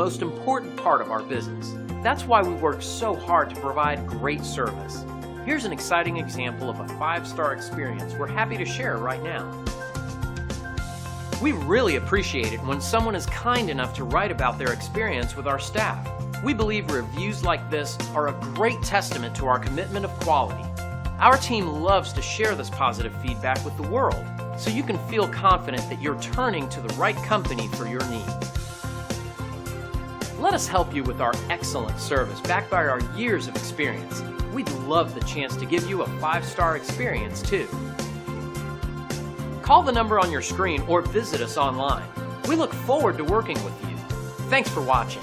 most important part of our business. That's why we work so hard to provide great service. Here's an exciting example of a 5-star experience we're happy to share right now. We really appreciate it when someone is kind enough to write about their experience with our staff. We believe reviews like this are a great testament to our commitment of quality. Our team loves to share this positive feedback with the world, so you can feel confident that you're turning to the right company for your needs. Let us help you with our excellent service backed by our years of experience. We'd love the chance to give you a 5-star experience too. Call the number on your screen or visit us online. We look forward to working with you. Thanks for watching.